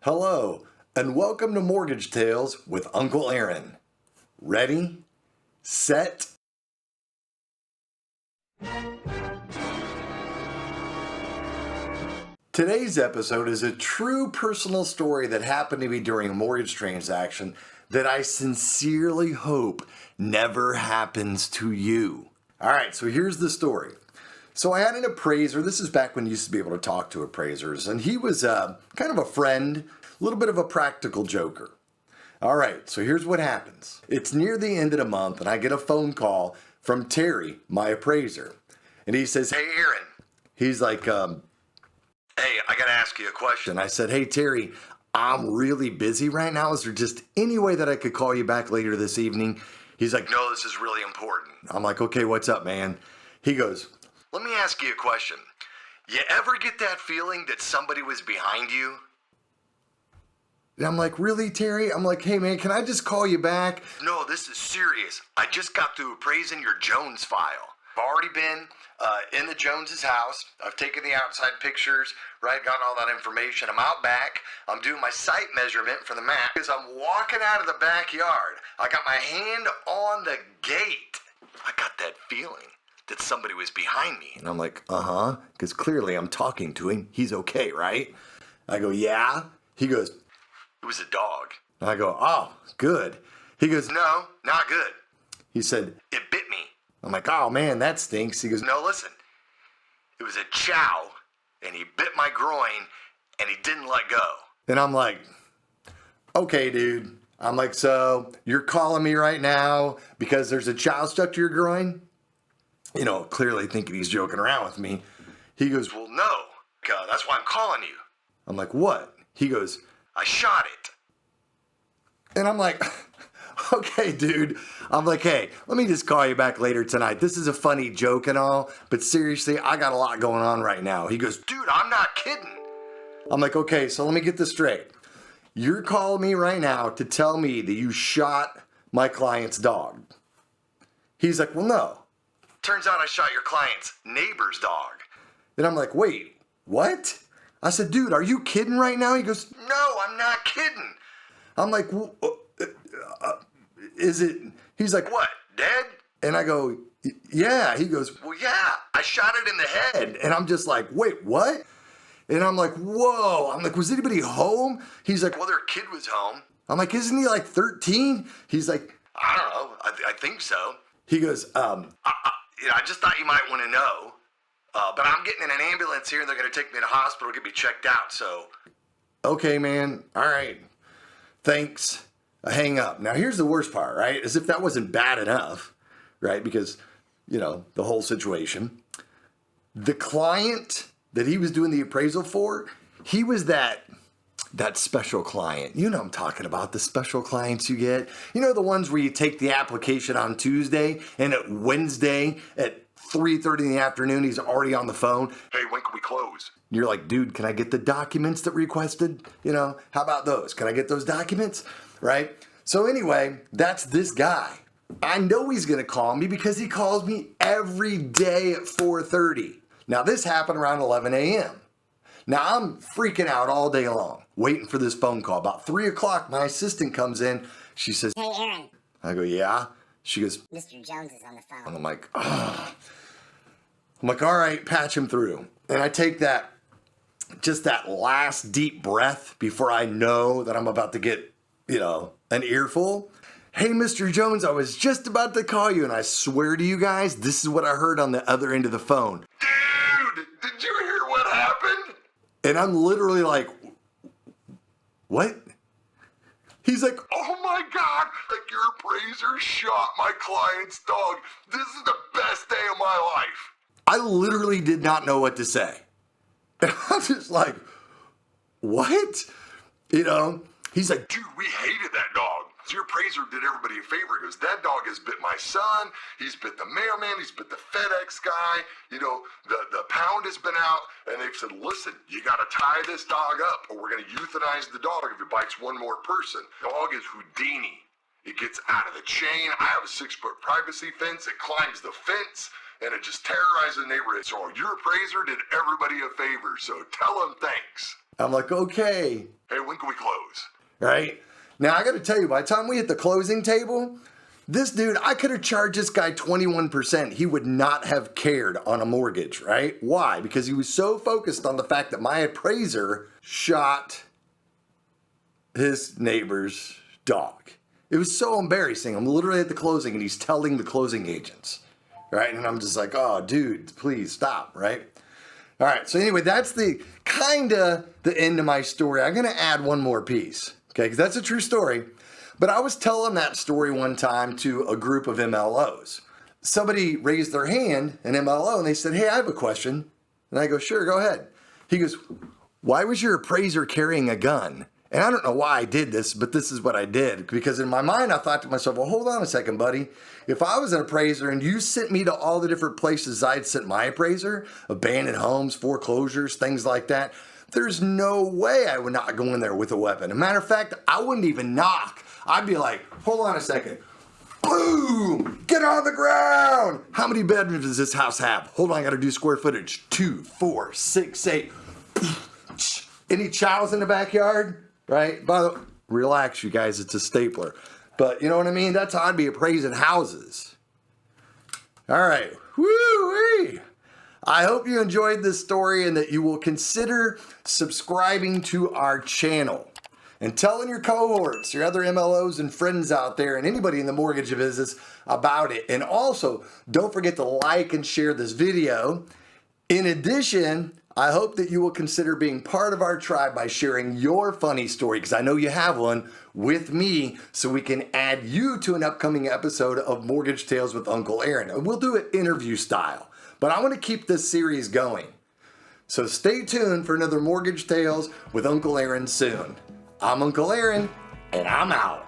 Hello, and welcome to Mortgage Tales with Uncle Aaron. Ready, set. Today's episode is a true personal story that happened to me during a mortgage transaction that I sincerely hope never happens to you. All right, so here's the story. So I had an appraiser. This is back when you used to be able to talk to appraisers, and he was kind of a friend, a little bit of a practical joker. All right, so here's what happens. It's near the end of the month, and I get a phone call from Terry, my appraiser, and he says, "Hey, Aaron." He's like, "Hey, I gotta ask you a question." I said, "Hey, Terry, I'm really busy right now. Is there just any way that I could call you back later this evening?" He's like, "No, this is really important." I'm like, "Okay, what's up, man?" He goes, "Let me ask you a question. You ever get that feeling that somebody was behind you?" And I'm like, "Really, Terry?" I'm like, "Hey, man, can I just call you back?" "No, this is serious. I just got through appraising your Jones file. I've already been in the Joneses' house. I've taken the outside pictures, right? Got all that information. I'm out back. I'm doing my site measurement for the map. As I'm walking out of the backyard, I got my hand on the gate. I got that feeling that somebody was behind me." And I'm like, because clearly I'm talking to him. He's okay, right? I go, "Yeah." He goes, "It was a dog." And I go, "Oh, good." He goes, "No, not good." He said, "It bit me." I'm like, "Oh man, that stinks." He goes, "No, listen. It was a chow, and he bit my groin, and he didn't let go." And I'm like, "Okay, dude." I'm like, "So you're calling me right now because there's a chow stuck to your groin?" You know, clearly thinking he's joking around with me. He goes, "Well, no. That's why I'm calling you." I'm like, "What?" He goes, "I shot it." And I'm like, "Okay, dude." I'm like, "Hey, let me just call you back later tonight. This is a funny joke and all, but seriously, I got a lot going on right now." He goes, "Dude, I'm not kidding." I'm like, "Okay, so let me get this straight. You're calling me right now to tell me that you shot my client's dog." He's like, "Well, no. Turns out I shot your client's neighbor's dog." And I'm like, "Wait, what?" I said, "Dude, are you kidding right now?" He goes, "No, I'm not kidding." I'm like, "Is it?" He's like, "What, dead?" And I go, "Yeah." He goes, "Well, yeah, I shot it in the head." And I'm just like, "Wait, what?" And I'm like, "Whoa." I'm like, "Was anybody home?" He's like, "Well, their kid was home." I'm like, "Isn't he like 13? He's like, "I don't know. I think so." He goes, I just thought you might want to know, but I'm getting in an ambulance here and they're going to take me to the hospital, get me checked out, so." "Okay, man. All right. Thanks." I hang up. Now, here's the worst part, right? As if that wasn't bad enough, right? Because, the whole situation. The client that he was doing the appraisal for, he was that special client. You know I'm talking about, the special clients you get. You know, the ones where you take the application on Tuesday and at Wednesday at 3:30 in the afternoon, he's already on the phone. "Hey, when can we close?" And you're like, "Dude, can I get the documents that requested? How about those? Can I get those documents?" Right? So anyway, that's this guy. I know he's going to call me because he calls me every day at 4:30. Now, this happened around 11 a.m. Now, I'm freaking out all day long, waiting for this phone call. About 3 o'clock, my assistant comes in. She says, "Hey, Aaron." I go, "Yeah." She goes, "Mr. Jones is on the phone." and I'm like, "Ugh." I'm like, "All right, patch him through." And I take that last deep breath before I know that I'm about to get, an earful. "Hey, Mr. Jones, I was just about to call you, and I swear to you guys, this is what I heard on the other end of the phone." "Dude, did you hear what happened?" And I'm literally like, "What?" He's like, "Oh my God, like your appraiser shot my client's dog. This is the best day of my life." I literally did not know what to say. And I'm just like, "What?" He's like, "Dude, we hated that dog. So your appraiser did everybody a favor." He goes, "That dog has bit my son. He's bit the mailman. He's bit the FedEx guy. The pound has been out." And they've said, "Listen, you got to tie this dog up or we're going to euthanize the dog if it bites one more person." The dog is Houdini. It gets out of the chain. I have a 6-foot privacy fence. It climbs the fence. and it just terrorized the neighborhood. So your appraiser did everybody a favor, so tell him thanks. I'm like, okay. Hey, when can we close? Right? Now, I got to tell you, by the time we hit the closing table, this dude, I could have charged this guy 21%. He would not have cared on a mortgage, right? Why? Because he was so focused on the fact that my appraiser shot his neighbor's dog. It was so embarrassing. I'm literally at the closing and he's telling the closing agents, right? And I'm just like, oh, dude, please stop, right? All right, so anyway, that's the end of my story. I'm gonna add one more piece, okay? Because that's a true story. But I was telling that story one time to a group of MLOs. Somebody raised their hand, an MLO, and they said, hey, I have a question. And I go, sure, go ahead. He goes, why was your appraiser carrying a gun? And I don't know why I did this, but this is what I did. Because in my mind, I thought to myself, well, hold on a second, buddy. If I was an appraiser and you sent me to all the different places I'd sent my appraiser, abandoned homes, foreclosures, things like that, there's no way I would not go in there with a weapon. As a matter of fact, I wouldn't even knock. I'd be like, hold on a second. Boom! Get on the ground! How many bedrooms does this house have? Hold on, I gotta do square footage. 2, 4, 6, 8. Any chows in the backyard? Right? By the way, relax, you guys, it's a stapler. But you know what I mean? That's how I'd be appraising houses. All right. Woo-wee! I hope you enjoyed this story and that you will consider subscribing to our channel and telling your cohorts, your other MLOs and friends out there and anybody in the mortgage business about it. And also, don't forget to like and share this video. In addition, I hope that you will consider being part of our tribe by sharing your funny story, because I know you have one, with me, so we can add you to an upcoming episode of Mortgage Tales with Uncle Aaron. And we'll do it interview style, but I want to keep this series going. So stay tuned for another Mortgage Tales with Uncle Aaron soon. I'm Uncle Aaron, and I'm out.